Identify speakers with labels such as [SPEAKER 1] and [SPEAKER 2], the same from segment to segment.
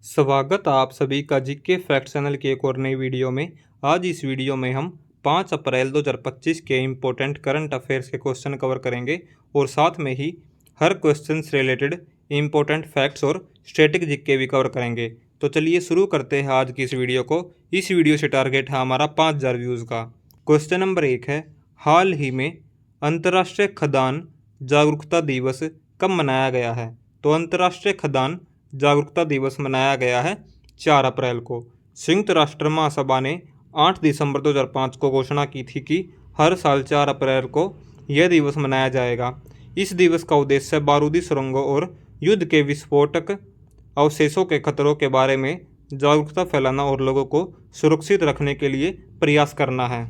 [SPEAKER 1] स्वागत आप सभी का जीके फैक्ट चैनल की एक और नई वीडियो में। आज इस वीडियो में हम 5 अप्रैल 2025 के इम्पोर्टेंट करंट अफेयर्स के क्वेश्चन कवर करेंगे और साथ में ही हर क्वेश्चन से रिलेटेड इम्पोर्टेंट फैक्ट्स और स्टैटिक जीके भी कवर करेंगे। तो चलिए शुरू करते हैं आज की इस वीडियो को। इस वीडियो से टारगेट है हमारा 5000 व्यूज़ का। क्वेश्चन नंबर 1 है, हाल ही में अंतर्राष्ट्रीय खदान जागरूकता दिवस कब मनाया गया है? तो अंतर्राष्ट्रीय खदान जागरूकता दिवस मनाया गया है 4 अप्रैल को। संयुक्त राष्ट्र महासभा ने 8 दिसंबर 2005 को घोषणा की थी कि हर साल 4 अप्रैल को यह दिवस मनाया जाएगा। इस दिवस का उद्देश्य बारूदी सुरंगों और युद्ध के विस्फोटक अवशेषों के खतरों के बारे में जागरूकता फैलाना और लोगों को सुरक्षित रखने के लिए प्रयास करना है।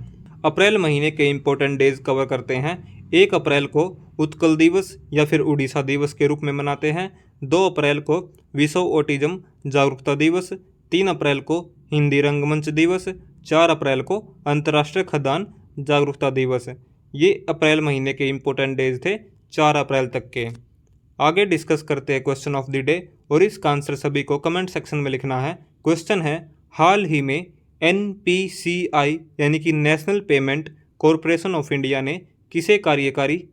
[SPEAKER 1] अप्रैल महीने के इम्पोर्टेंट डेज कवर करते हैं। 1 अप्रैल को उत्कल दिवस या फिर उड़ीसा दिवस के रूप में मनाते हैं। 2 अप्रैल को विश्व ऑटिज्म जागरूकता दिवस। 3 अप्रैल को हिंदी रंगमंच दिवस। 4 अप्रैल को अंतर्राष्ट्रीय खदान जागरूकता दिवस। ये अप्रैल महीने के इम्पोर्टेंट डेज थे 4 अप्रैल तक के। आगे डिस्कस करते हैं क्वेश्चन ऑफ द डे और इसका आंसर सभी को कमेंट सेक्शन में लिखना है। क्वेश्चन है, हाल ही में NPCI यानी कि national payment corporation of India ने किसे कार्यकारी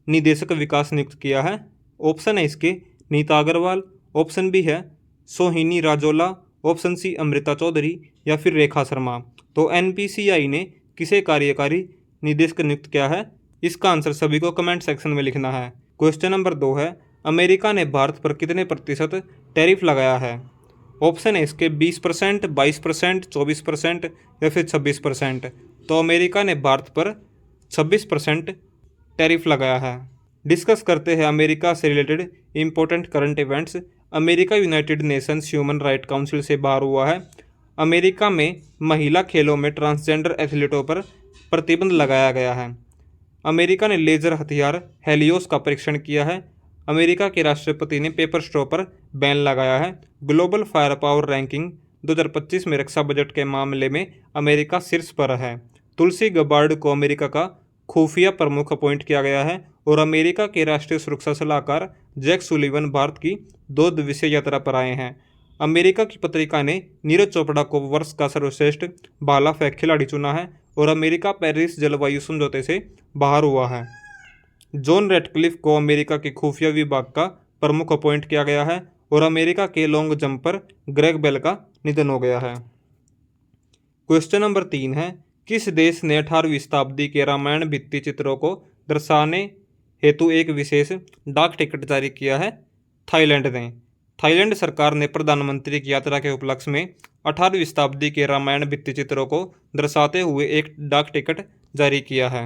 [SPEAKER 1] निदेशक विकास नियुक्त किया है? ऑप्शन है इसके नीता अग्रवाल, ऑप्शन बी है सोहिनी राजोला, ऑप्शन सी अमृता चौधरी या फिर रेखा शर्मा। तो NPCI ने किसे कार्यकारी निदेशक नियुक्त किया है? इसका आंसर सभी को कमेंट सेक्शन में लिखना है। क्वेश्चन नंबर 2 है, अमेरिका ने भारत पर कितने प्रतिशत टैरिफ लगाया है? ऑप्शन है इसके 20%, 22%, 24% या फिर 26%। तो अमेरिका ने भारत पर 26% टैरिफ लगाया है। डिस्कस करते हैं अमेरिका से related important current events. America United Nations human right council से बाहर हुआ है। अमेरिका में महिला खेलों में ट्रांसजेंडर एथलीटों पर प्रतिबंध लगाया गया है। अमेरिका ने लेजर हथियार हेलियोस का परीक्षण किया है। अमेरिका के राष्ट्रपति ने पेपर स्ट्रॉ पर बैन लगाया है। ग्लोबल फायर पावर रैंकिंग 2025 में रक्षा बजट के मामले में अमेरिका शीर्ष पर है। तुलसी गबार्ड को अमेरिका का खुफिया प्रमुख अपॉइंट किया गया है और अमेरिका के राष्ट्रीय सुरक्षा सलाहकार जैक सुलिवन भारत की 2 दिवसीय यात्रा पर आए हैं। अमेरिका की पत्रिका ने नीरज चोपड़ा को वर्ष का सर्वश्रेष्ठ भाला फेंक खिलाड़ी चुना है और अमेरिका पेरिस जलवायु समझौते से बाहर हुआ है। जॉन रेडक्लिफ को अमेरिका के खुफिया विभाग का प्रमुख अपॉइंट किया गया है और अमेरिका के लॉन्ग जंपर ग्रेग बेल का निधन हो गया है। क्वेश्चन नंबर 3 है, किस देश ने 18वीं शताब्दी के रामायण भित्ति चित्रों को दर्शाने हेतु एक विशेष डाक टिकट जारी किया है? थाईलैंड ने। थाईलैंड सरकार ने प्रधानमंत्री की यात्रा के उपलक्ष्य में 18वीं शताब्दी के रामायण भित्ति चित्रों को दर्शाते हुए एक डाक टिकट जारी किया है।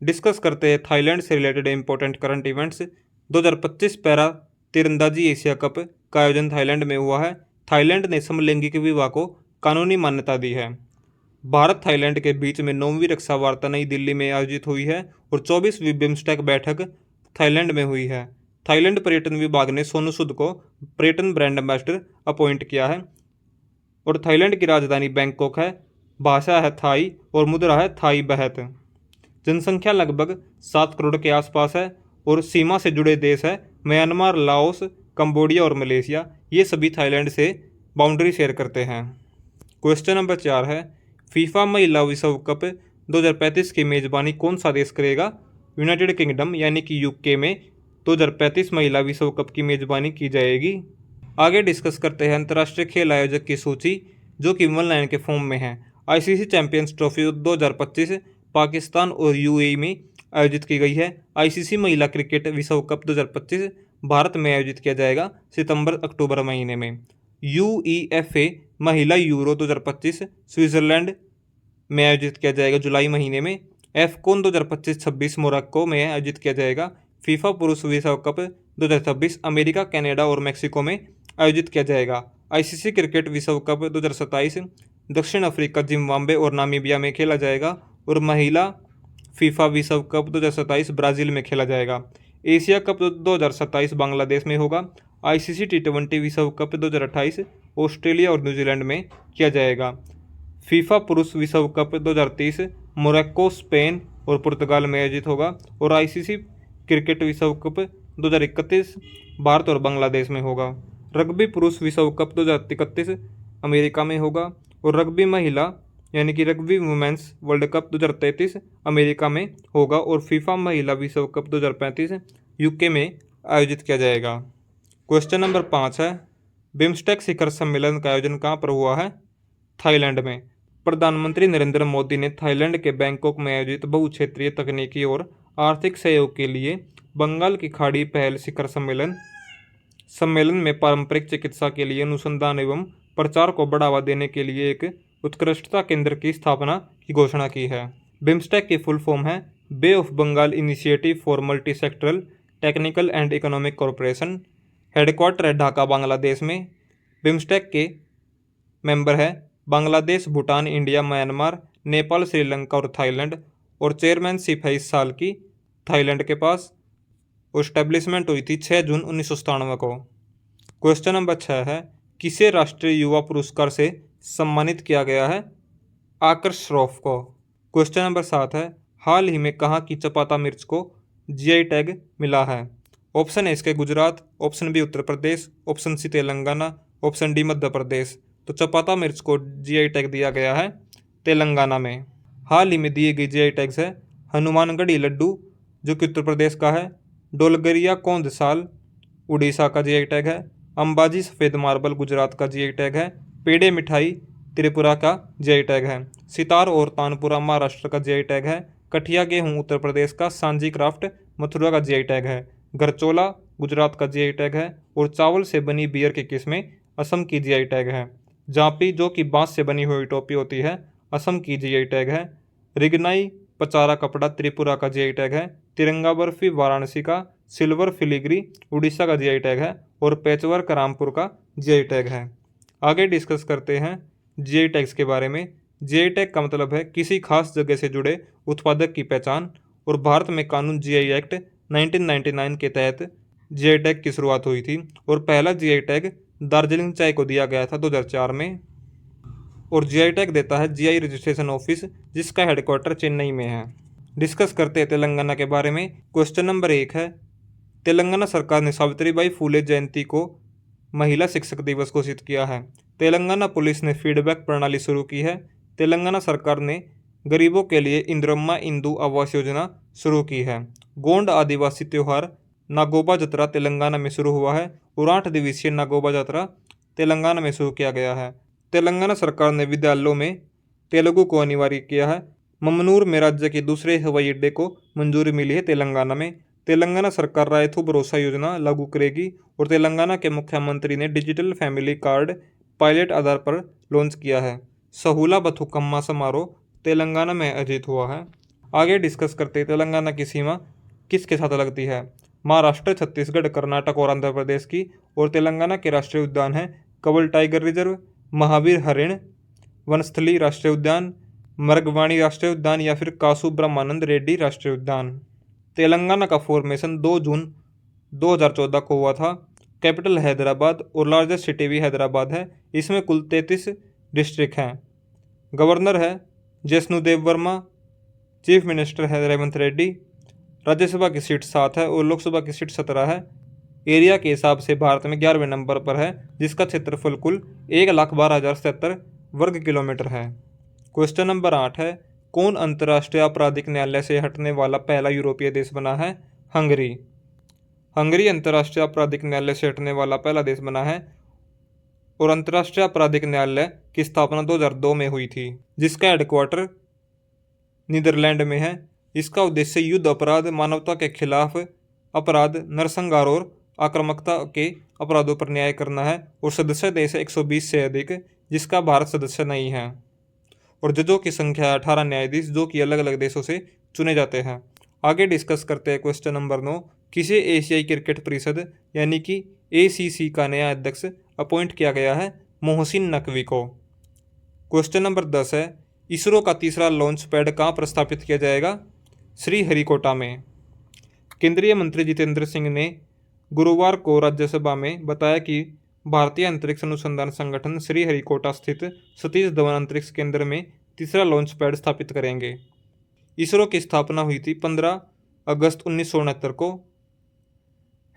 [SPEAKER 1] डिस्कस करते हैं थाईलैंड से related important current events. 2025 para तीरंदाजी एशिया कप का आयोजन थाईलैंड में हुआ है। थाईलैंड ने समलैंगिक विवाह को कानूनी मान्यता दी है। भारत थाईलैंड के बीच में 9वीं रक्षा वार्ता नई दिल्ली में आयोजित हुई है और 24वीं बिम्स्टेक बैठक थाईलैंड में हुई है। थाईलैंड पर्यटन विभाग ने सोनू सूद को पर्यटन ब्रांड एम्बेसडर अपॉइंट किया है और थाईलैंड की राजधानी बैंकॉक है। भाषा है थाई और मुद्रा है थाई बहत। जनसंख्या लगभग 7 करोड़ के आसपास है और सीमा से जुड़े देश है म्यांमार, लाओस, कंबोडिया और मलेशिया। ये सभी थाईलैंड से बाउंड्री शेयर करते हैं। क्वेश्चन नंबर 4 है, फीफा महिला विश्व कप 2035 की मेजबानी कौन सा देश करेगा? यूनाइटेड किंगडम यानी कि यूके में 2035 महिला विश्व कप की मेजबानी की जाएगी। आगे डिस्कस करते हैं अंतर्राष्ट्रीय खेल आयोजक की सूची जो कि वन लाइन के फॉर्म में है। ICC चैंपियंस ट्रॉफी 2025 पाकिस्तान और UAE में आयोजित की गई है। ICC महिला क्रिकेट विश्व कप 2025 भारत में आयोजित किया जाएगा सितंबर-अक्टूबर महीने में। UEFA महिला यूरो 2025 स्विट्जरलैंड में आयोजित किया जाएगा जुलाई महीने में। AFCON 2025-26 मोरक्को में आयोजित किया जाएगा। फीफा पुरुष विश्व कप 2026 अमेरिका, कनाडा और मेक्सिको में आयोजित किया जाएगा। ICC क्रिकेट विश्व कप 2027 दक्षिण अफ्रीका, जिम्बाब्वे और नामीबिया में खेला जाएगा और महिला फीफा विश्व कप 2027 ब्राज़ील में खेला जाएगा। एशिया कप 2027 बांग्लादेश में होगा। ICC T20 विश्व कप 2028 ऑस्ट्रेलिया और न्यूजीलैंड में किया जाएगा। फीफा पुरुष विश्व कप 2030 मोरक्को, स्पेन और पुर्तगाल में आयोजित होगा और ICC क्रिकेट विश्व कप 2031 भारत और बांग्लादेश में होगा। रग्बी पुरुष विश्व कप 2031 अमेरिका में होगा और रग्बी महिला यानी कि rugby women's world cup 2033 America में होगा और फीफा महिला विश्व कप 2035 यूके में आयोजित किया जाएगा। क्वेश्चन नंबर 5 है, बिम्स्टेक शिखर सम्मेलन का आयोजन कहाँ पर हुआ है? थाईलैंड में। प्रधानमंत्री नरेंद्र मोदी ने थाईलैंड के बैंकॉक में आयोजित बहुक्षेत्रीय तकनीकी और आर्थिक सहयोग के लिए बंगाल की खाड़ी पहल शिखर सम्मेलन में पारंपरिक चिकित्सा के लिए अनुसंधान एवं प्रचार को बढ़ावा देने के लिए एक उत्कृष्टता केंद्र की स्थापना की घोषणा की है। बिम्स्टेक की फुल फॉर्म है bay of Bengal initiative for multi sectoral technical and economic corporation. Headquarter है ढाका बांग्लादेश में। बिम्स्टेक के मेंबर है बांग्लादेश, भूटान, इंडिया, म्यांमार, नेपाल, श्रीलंका और थाईलैंड और चेयरमैनशिप है इस साल की थाईलैंड के पास और स्टैब्लिशमेंट हुई थी 6 जून 1997 को। क्वेश्चन नंबर 6 है, किसे राष्ट्रीय युवा पुरस्कार से सम्मानित किया गया है? आकर्ष श्रॉफ को। क्वेश्चन नंबर 7 है, हाल ही में कहाँ की चपाता मिर्च को जीआई टैग मिला है? ऑप्शन है इसके Gujarat, option B Uttar Pradesh, option C Telangana, option D Madhya Pradesh. तो चपाता मिर्च को जीआई टैग दिया गया है तेलंगाना में। हाल ही में दिए गए जीआई टैग्स है हनुमानगढ़ी लड्डू जो कि उत्तर प्रदेश का है, डोलगरिया कौंदसाल उड़ीसा का जीआई टैग है, अंबाजी सफ़ेद मार्बल गुजरात का जीआई टैग है, पेड़े मिठाई त्रिपुरा का जीआई टैग है, सितार और तानपुरा महाराष्ट्र का जीआई टैग है, कठिया गेहूं उत्तर प्रदेश का, सांजी क्राफ्ट मथुरा का जीआई टैग है, गरचोला गुजरात का जीआई टैग है और चावल से बनी बियर की किस्में असम की जीआई टैग है। जापी जो कि बांस से बनी हुई टोपी होती है असम की जीआई टैग है। रिगनाई पचारा कपड़ा त्रिपुरा का जीआई टैग है। तिरंगा बर्फी वाराणसी का, सिल्वर फिलीग्री उड़ीसा का जीआई टैग है और पैचवर्क रामपुर का जीआई टैग है। आगे डिस्कस करते हैं जीआई टैग्स के बारे में। जीआई टैग का मतलब है किसी खास जगह से जुड़े उत्पादक की पहचान और भारत में कानून जीआई एक्ट 1999 के तहत जीआई टैग की शुरुआत हुई थी और पहला जीआई टैग दार्जिलिंग चाय को दिया गया था 2004 में और जीआई टैग देता है जीआई रजिस्ट्रेशन ऑफिस जिसका हेडक्वार्टर चेन्नई में है। डिस्कस करते हैं तेलंगाना के बारे में। क्वेश्चन नंबर 1 है, तेलंगाना सरकार ने सावित्रीबाई फूले जयंती को महिला शिक्षक दिवस घोषित किया है। तेलंगाना पुलिस ने फीडबैक प्रणाली शुरू की है। तेलंगाना सरकार ने गरीबों के लिए इंदिरम्मा इंदू आवास योजना शुरू की है। गोंड आदिवासी त्यौहार नागोबा जतरा तेलंगाना में शुरू हुआ है और 8 दिवसीय नागोबा जतरा तेलंगाना में शुरू किया गया है। तेलंगाना सरकार ने विद्यालयों में तेलुगु को अनिवार्य किया है। ममनूर में राज्य के दूसरे हवाई अड्डे को मंजूरी मिली है तेलंगाना में। तेलंगाना सरकार रायथू भरोसा योजना लागू करेगी और तेलंगाना के मुख्यमंत्री ने डिजिटल फैमिली कार्ड पायलट आधार पर लॉन्च किया है। सहूला बथुकम्मा समारोह तेलंगाना में आयोजित हुआ है। आगे डिस्कस करते हैं तेलंगाना की सीमा किसके साथ लगती है। महाराष्ट्र, छत्तीसगढ़, कर्नाटक और आंध्र प्रदेश की। और तेलंगाना के राष्ट्रीय उद्यान है कवल टाइगर रिजर्व, महावीर हरिण वनस्थली राष्ट्रीय उद्यान, मरगवाणी राष्ट्रीय उद्यान या फिर कासु ब्रह्मानंद रेड्डी राष्ट्रीय उद्यान। तेलंगाना का फॉर्मेशन 2 जून 2014 को हुआ था। कैपिटल हैदराबाद और लार्जेस्ट सिटी भी हैदराबाद है। इसमें कुल 33 डिस्ट्रिक्ट हैं। गवर्नर है जैष्णुदेव वर्मा, चीफ मिनिस्टर है रेवंत रेड्डी। राज्यसभा की सीट 7 है और लोकसभा की सीट 17 है। एरिया के हिसाब से भारत में 11वें नंबर पर है जिसका क्षेत्रफल कुल 1,12,077 वर्ग किलोमीटर है। क्वेश्चन नंबर 8 है, कौन अंतर्राष्ट्रीय आपराधिक न्यायालय से हटने वाला पहला यूरोपीय देश बना है? हंगरी। हंगरी अंतर्राष्ट्रीय आपराधिक न्यायालय से हटने वाला पहला देश बना है और अंतर्राष्ट्रीय आपराधिक न्यायालय की स्थापना 2002 में हुई थी जिसका हेडक्वार्टर नीदरलैंड में है। इसका उद्देश्य युद्ध अपराध, मानवता के खिलाफ अपराध, नरसंहार और आक्रामकता के अपराधों पर न्याय करना है और सदस्य देश 120 से अधिक जिसका भारत सदस्य नहीं है और जजों की संख्या 18 न्यायाधीश जो कि अलग अलग देशों से चुने जाते हैं। आगे डिस्कस करते हैं क्वेश्चन नंबर 9, किसे एशियाई क्रिकेट परिषद यानी कि ACC का नया अध्यक्ष अपॉइंट किया गया है? मोहसिन नकवी को। क्वेश्चन नंबर 10 है, इसरो का तीसरा लॉन्च पैड कहाँ पर स्थापित किया जाएगा? श्रीहरिकोटा में। केंद्रीय मंत्री जितेंद्र सिंह ने गुरुवार को राज्यसभा में बताया कि भारतीय अंतरिक्ष अनुसंधान संगठन श्रीहरिकोटा स्थित सतीश धवन अंतरिक्ष केंद्र में तीसरा लॉन्च पैड स्थापित करेंगे। इसरो की स्थापना हुई थी 15 अगस्त 1969 को।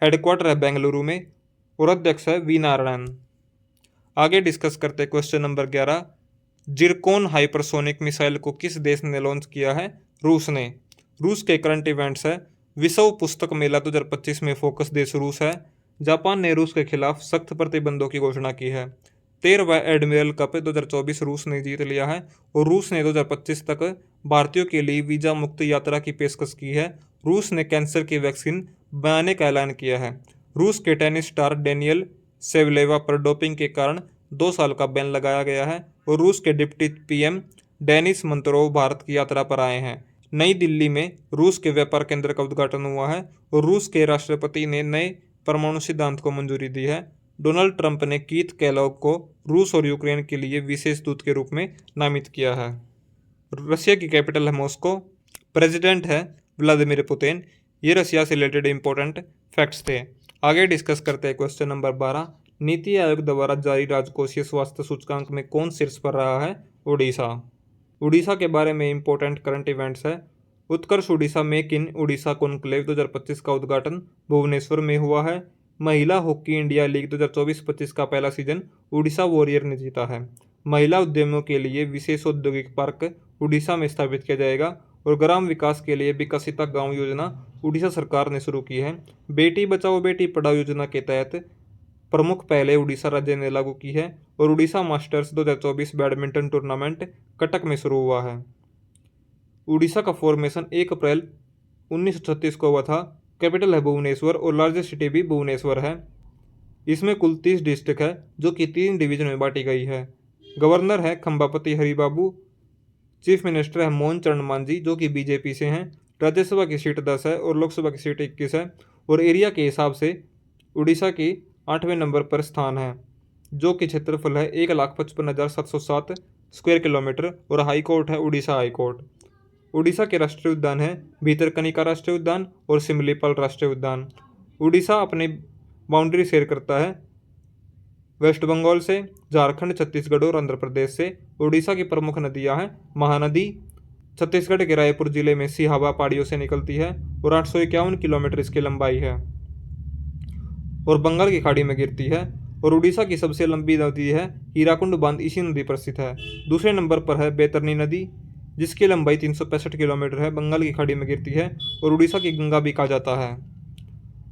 [SPEAKER 1] हेडक्वार्टर है बेंगलुरु में और अध्यक्ष है वी नारायण। आगे डिस्कस करते हैं question number 11। Zircon hypersonic missile को किस देश ने लॉन्च किया है? रूस ने। रूस के करंट इवेंट्स है। विश्व पुस्तक मेला 2025 में फोकस देश रूस है। जापान ने रूस के खिलाफ सख्त प्रतिबंधों की घोषणा की है। 13वां एडमिरल कप 2024 रूस ने जीत लिया है और रूस ने 2025 तक भारतीयों के लिए वीजा मुक्त यात्रा की पेशकश की है। रूस ने कैंसर की वैक्सीन बनाने का ऐलान किया है। रूस के टेनिस स्टार डेनियल सेवलेवा पर डोपिंग के कारण 2 साल का बैन लगाया गया है और रूस के डिप्टी पीएम डेनिस मंतरोव भारत की यात्रा पर आए हैं। नई दिल्ली में रूस के व्यापार केंद्र का उद्घाटन हुआ है और रूस के राष्ट्रपति ने नए परमाणु सिद्धांत को मंजूरी दी है। डोनाल्ड ट्रंप ने कीथ केलॉग को रूस और यूक्रेन के लिए विशेष दूत के रूप में नामित किया है। रशिया की कैपिटल है मॉस्को। प्रेसिडेंट है व्लादिमीर पुतिन। ये रशिया से रिलेटेड इंपॉर्टेंट फैक्ट्स थे। आगे डिस्कस करते हैं क्वेश्चन नंबर 12। नीति आयोग द्वारा जारी राजकोषीय स्वास्थ्य सूचकांक में कौन शीर्ष पर रहा है? उड़ीसा। उड़ीसा के बारे में इंपॉर्टेंट करंट इवेंट्स है। Utkarsh Odisha make in Odisha conclave 2025 का उद्घाटन भुवनेश्वर में हुआ है। महिला हॉकी इंडिया लीग 2024-25 का पहला सीजन उड़ीसा वॉरियर ने जीता है। महिला उद्यमियों के लिए विशेष औद्योगिक पार्क उड़ीसा में स्थापित किया जाएगा और ग्राम विकास के लिए विकसित गांव योजना उड़ीसा सरकार ने शुरू की है। बेटी बचाओ बेटी पढ़ाओ योजना के तहत प्रमुख पहले उड़ीसा राज्य ने लागू की है और Orissa masters 2024 badminton tournament Cuttack में शुरू हुआ है। उड़ीसा का फॉर्मेशन 1 अप्रैल 1936 को हुआ था। कैपिटल है भुवनेश्वर और लार्जेस्ट सिटी भी भुवनेश्वर है। इसमें कुल 30 डिस्ट्रिक्ट है जो कि 3 डिवीजन में बांटी गई है। गवर्नर है खंबापति हरिबाबू। चीफ मिनिस्टर है मोहन चरण मांझी जो कि बीजेपी से हैं। राज्यसभा की सीट 10 है और लोकसभा की सीट 21 है और एरिया के हिसाब से उड़ीसा की 8वें नंबर पर स्थान है जो कि क्षेत्रफल है 1,55,707 स्क्वायर किलोमीटर और हाई कोर्ट है उड़ीसा हाई कोर्ट। उड़ीसा के राष्ट्रीय उद्यान है भीतरकनिका राष्ट्रीय उद्यान और सिमलीपाल राष्ट्रीय उद्यान। उड़ीसा अपनी बाउंड्री शेयर करता है वेस्ट बंगाल से, झारखंड, छत्तीसगढ़ और आंध्र प्रदेश से। उड़ीसा की प्रमुख नदियां हैं महानदी छत्तीसगढ़ के रायपुर जिले में सिहावा पहाड़ियों से निकलती है और 851 किलोमीटर इसकी लंबाई है और बंगाल की खाड़ी में गिरती है। और उड़ीसा की सबसे लंबी नदी है हीराकुंड बांध, इसी नदी पर स्थित है। दूसरे नंबर पर है बैतरनी नदी जिसकी लंबाई 365 किलोमीटर है, बंगाल की खाड़ी में गिरती है और उड़ीसा की गंगा भी कहा जाता है।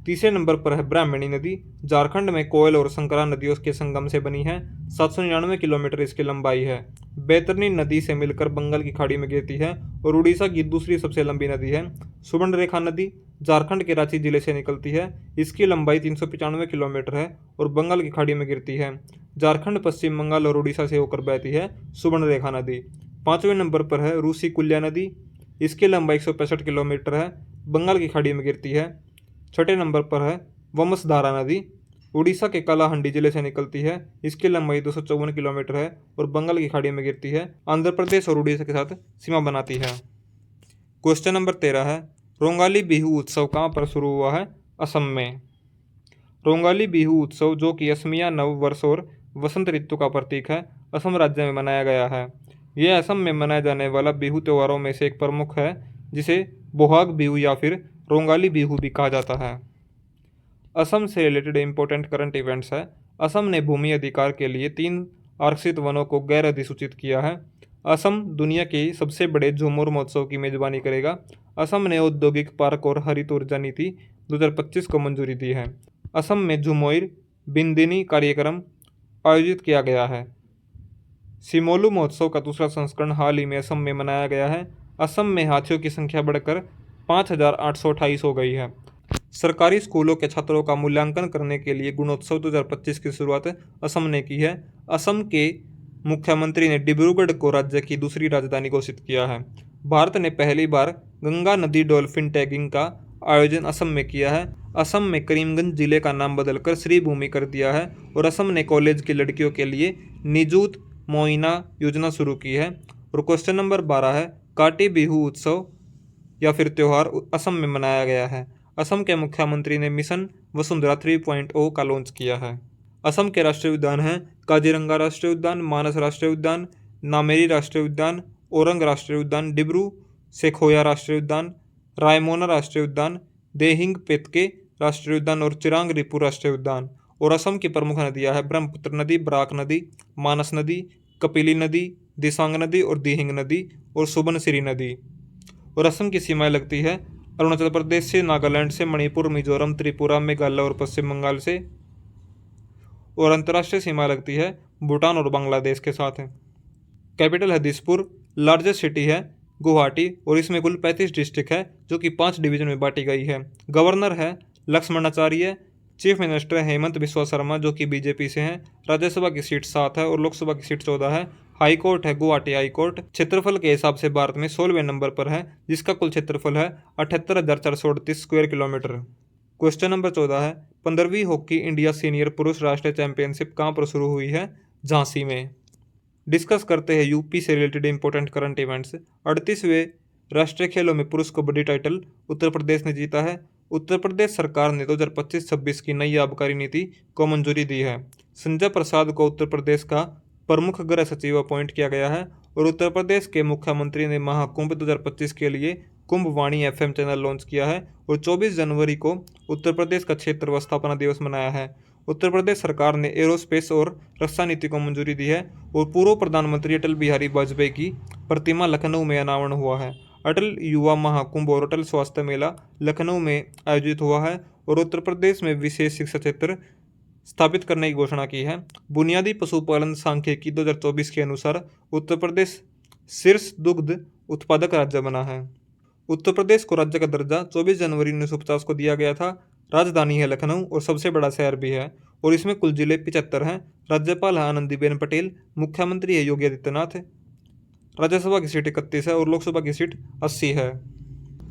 [SPEAKER 1] तीसरे नंबर पर है ब्राह्मणी नदी, झारखंड में कोयल और संकरा नदियों के संगम से बनी है। 799 किलोमीटर इसकी लंबाई है। बैतरनी नदी से मिलकर बंगाल की खाड़ी में गिरती है और उड़ीसा की दूसरी सबसे लंबी नदी है। सुवर्णरेखा नदी झारखंड के रांची जिले से निकलती है। इसकी लंबाई 395 किलोमीटर है और बंगाल की खाड़ी में गिरती है। झारखंड, पश्चिम बंगाल और उड़ीसा से होकर बहती है सुवर्णरेखा नदी। 5वें नंबर पर है रूसी कुल्या नदी, इसकी लंबाई 165 किलोमीटर है, बंगाल की खाड़ी में गिरती है। 6ठे नंबर पर है वमसधारा नदी, उड़ीसा के कालाहंडी जिले से निकलती है। इसकी लंबाई 254 किलोमीटर है और बंगाल की खाड़ी में गिरती है। आंध्र प्रदेश और उड़ीसा के साथ सीमा बनाती है। क्वेश्चन नंबर 13 है रोंगाली बिहू उत्सव कहाँ पर शुरू हुआ है? असम में। रोंगाली बिहू उत्सव जो कि असमिया नव वर्ष और वसंत ऋतु का प्रतीक है, असम राज्य में मनाया गया है। यह असम में मनाए जाने वाला बिहू त्योहारों में से एक प्रमुख है जिसे बोहाग बिहू या फिर रोंगाली बिहू भी कहा जाता है। असम से रिलेटेड इंपॉर्टेंट करंट इवेंट्स है। असम ने भूमि अधिकार के लिए 3 आरक्षित वनों को गैर अधिसूचित किया है। असम दुनिया के सबसे बड़े झूमर महोत्सव की मेजबानी करेगा। असम ने औद्योगिक पार्क और हरित ऊर्जा नीति 2025 को मंजूरी दी है। असम में झुमोइर बिंदिनी कार्यक्रम आयोजित किया गया है। सिमोलू महोत्सव का दूसरा संस्करण हाल ही में असम में मनाया गया है। असम में हाथियों की संख्या बढ़कर 5,828 हो गई है। सरकारी स्कूलों के छात्रों का मूल्यांकन करने के लिए गुणोत्सव 2025 की शुरुआत असम ने की है। असम के मुख्यमंत्री ने डिब्रूगढ़ को राज्य की दूसरी राजधानी घोषित किया है। भारत ने पहली बार गंगा नदी डॉल्फिन टैगिंग का आयोजन असम में किया है। असम में करीमगंज जिले का नाम बदलकर श्रीभूमि कर दिया है और असम ने कॉलेज की लड़कियों के लिए निजूत मोइना योजना शुरू की है। और क्वेश्चन नंबर 12 है काटी बिहू उत्सव या फिर त्यौहार असम में मनाया गया है। असम के मुख्यमंत्री ने मिशन वसुंधरा 3.0 का लॉन्च किया है। असम के राष्ट्रीय उद्यान हैं काजीरंगा राष्ट्रीय उद्यान, मानस राष्ट्रीय उद्यान, नामेरी राष्ट्रीय उद्यान, औरंग राष्ट्रीय उद्यान, डिब्रू सेखोया राष्ट्रीय उद्यान, रायमोना राष्ट्रीय उद्यान, देहिंग पेतके राष्ट्रीय उद्यान और चिरांग रिपू राष्ट्रीय उद्यान। और असम की प्रमुख नदियां हैं ब्रह्मपुत्र नदी, बराक नदी, मानस नदी, कपिली नदी, दिसांग नदी और दिहिंग नदी और सुबनसिरी नदी। और असम की सीमाएं लगती है अरुणाचल प्रदेश से, नागालैंड से, मणिपुर, मिजोरम, त्रिपुरा, मेघालय और पश्चिम बंगाल से। और अंतर्राष्ट्रीय सीमा लगती है भूटान और बांग्लादेश के साथ है। कैपिटल है दिसपुर। लार्जेस्ट सिटी है गुवाहाटी और इसमें कुल 35 डिस्ट्रिक्ट है जो कि 5 डिवीजन में बांटी गई है। गवर्नर है लक्ष्मणाचार्य। चीफ मिनिस्टर है हेमंत बिस्वा शर्मा जो कि बीजेपी से हैं। राज्यसभा की सीट 7 है और लोकसभा की सीट 14 है। हाई कोर्ट है गुवाहाटी हाई कोर्ट। क्षेत्रफल के हिसाब से भारत में 16वें नंबर पर है जिसका कुल क्षेत्रफल है 78,438 स्क्वायर किलोमीटर। क्वेश्चन नंबर 14 है 15वीं हॉकी इंडिया सीनियर पुरुष राष्ट्रीय चैंपियनशिप कहाँ पर शुरू हुई है? झांसी में। डिस्कस करते हैं यूपी से रिलेटेड इंपॉर्टेंट करंट इवेंट्स। 38वें राष्ट्रीय खेलों में पुरुष कबड्डी टाइटल उत्तर प्रदेश ने जीता है। उत्तर प्रदेश सरकार ने 2025-26 की नई आबकारी नीति को मंजूरी दी है। संजय प्रसाद को उत्तर प्रदेश का प्रमुख गृह सचिव अपॉइंट किया गया है। और उत्तर प्रदेश के मुख्यमंत्री ने महाकुंभ 2025 के लिए कुंभ वाणी FM चैनल लॉन्च किया है। और 24 जनवरी को उत्तर प्रदेश का क्षेत्र व स्थापना दिवस मनाया है। उत्तर प्रदेश सरकार ने एरोस्पेस और रक्षा नीति को मंजूरी दी है। और पूर्व प्रधानमंत्री अटल बिहारी वाजपेयी की प्रतिमा लखनऊ में अनावरण हुआ है। अटल युवा महाकुंभ और अटल स्वास्थ्य मेला लखनऊ में आयोजित हुआ है। और उत्तर प्रदेश में विशेष शिक्षा क्षेत्र स्थापित करने की घोषणा की है। बुनियादी पशुपालन सांख्यिकी 2024 के अनुसार उत्तर प्रदेश शीर्ष दुग्ध उत्पादक राज्य बना है। उत्तर प्रदेश को राज्य का दर्जा 24 जनवरी 1950 को दिया गया था। राजधानी है लखनऊ और सबसे बड़ा शहर भी है। और इसमें कुल जिले 75 हैं। राज्यपाल है आनंदीबेन पटेल। मुख्यमंत्री है योगी आदित्यनाथ। राज्यसभा की सीट 31 है और लोकसभा की सीट 80 है।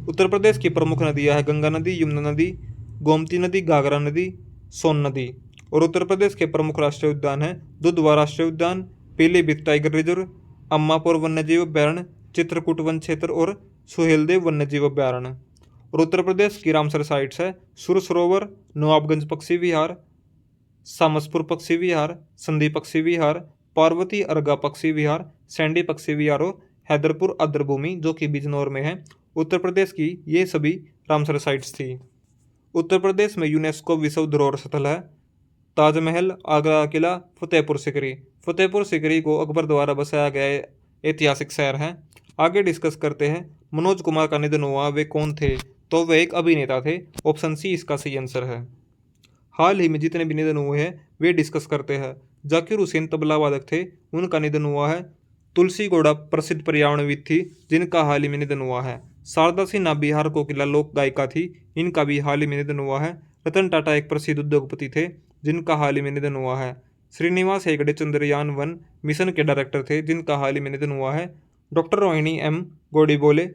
[SPEAKER 1] उत्तर प्रदेश की प्रमुख नदियां हैं गंगा नदी, यमुना नदी, गोमती नदी, घाघरा नदी, सोन नदी। और उत्तर प्रदेश के प्रमुख राष्ट्रीय उद्यान हैं दुधवा राष्ट्रीय उद्यान, पीलीभीत टाइगर रिजर्व, अम्मापुर वन्यजीव अभ्यारण्य, चित्रकूट वन क्षेत्र और सुहेलदेव वन्यजीव अभ्यारण्य। और उत्तर प्रदेश की रामसर साइट्स है सुर सरोवर, नवाबगंज पक्षी विहार, सामसपुर पक्षी विहार, संधि पक्षी विहार, पार्वती अर्गा पक्षी विहार, सैंडी पक्षी विहार और हैदरपुर आर्द्रभूमि जो कि बिजनौर में है। उत्तर प्रदेश की ये सभी रामसर साइट्स थी। उत्तर प्रदेश में यूनेस्को विश्व धरोहर स्थल है ताजमहल, आगरा किला, फतेहपुर सिकरी। फतेहपुर सिकरी को अकबर द्वारा बसाया गया ऐतिहासिक शहर है। आगे डिस्कस करते हैं मनोज कुमार का निधन हुआ, वे कौन थे? तो वे एक अभिनेता थे। ऑप्शन सी इसका सही आंसर है। हाल ही में जितने भी निधन हुए हैं वे डिस्कस करते हैं। जाकिर हुसैन तबला वादक थे, उनका निधन हुआ है। तुलसी गौड़ा प्रसिद्ध पर्यावरणविद थी जिनका हाल ही में निधन हुआ है। शारदा सिन्हा बिहार कोकिला लोक गायिका थी, इनका भी हाल ही में निधन हुआ है। रतन टाटा एक प्रसिद्ध उद्योगपति थे जिनका हाल ही में निधन हुआ है। श्रीनिवास हेगड़े चंद्रयान-1 मिशन के डायरेक्टर थे जिनका हाल ही में निधन हुआ है। डॉक्टर रोहिणी एम गोडीबोले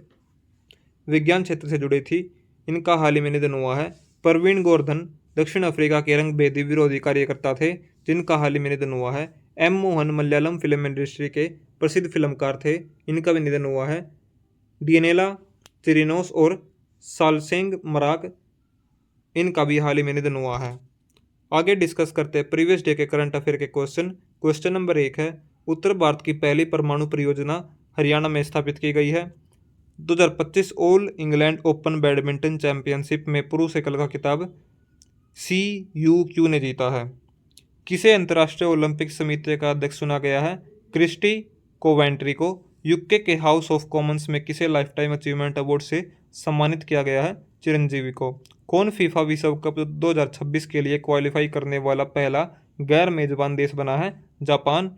[SPEAKER 1] विज्ञान क्षेत्र से जुड़ी थी, इनका हाल ही में निधन हुआ है। प्रवीण गोवर्धन दक्षिण अफ्रीका के रंगभेदी विरोधी कार्यकर्ता थे जिनका हाल ही में निधन हुआ है। M Mohan Malayalam film industry के प्रसिद्ध फिल्मकार थे, इनका भी निधन हुआ है। डियनेला चिरिनोस और सालसेंग मराक, इनका भी हाल ही में निधन हुआ है। आगे डिस्कस करते हैं प्रीवियस डे के करंट अफेयर के क्वेश्चन। क्वेश्चन नंबर 1 है उत्तर भारत की पहली परमाणु परियोजना हरियाणा में स्थापित की गई है। 2025 all England open badminton championship में पुरुष एकल का खिताब CUQ ने जीता है। किसे अंतर्राष्ट्रीय ओलंपिक समिति का अध्यक्ष चुना गया है? क्रिस्टी कोवेंट्री को। यूके के हाउस ऑफ कॉमन्स में किसे लाइफ टाइम अचीवमेंट अवार्ड से सम्मानित किया गया है? चिरंजीवी को। कौन फीफा विश्व कप 2026 के लिए क्वालिफाई करने वाला पहला गैर मेजबान देश बना है? जापान।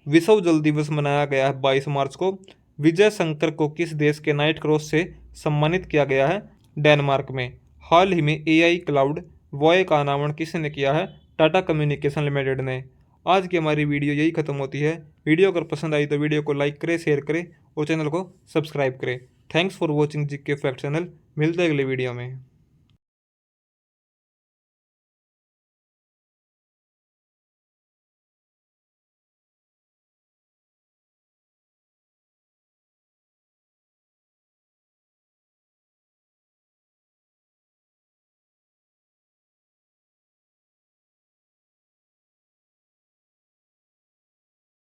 [SPEAKER 1] विश्व जल दिवस मनाया गया है 22 मार्च को। विजय शंकर को किस देश के नाइट क्रॉस से सम्मानित किया गया है? डेनमार्क में। हाल ही में AI क्लाउड वॉय का अनावरण किसने किया है? टाटा कम्युनिकेशन लिमिटेड ने। आज की हमारी वीडियो यही खत्म होती है। वीडियो अगर पसंद आई तो वीडियो को लाइक करें, शेयर करें और चैनल को सब्सक्राइब करें। Thanks for watching GK fact channel. मिलते हैं अगले वीडियो में।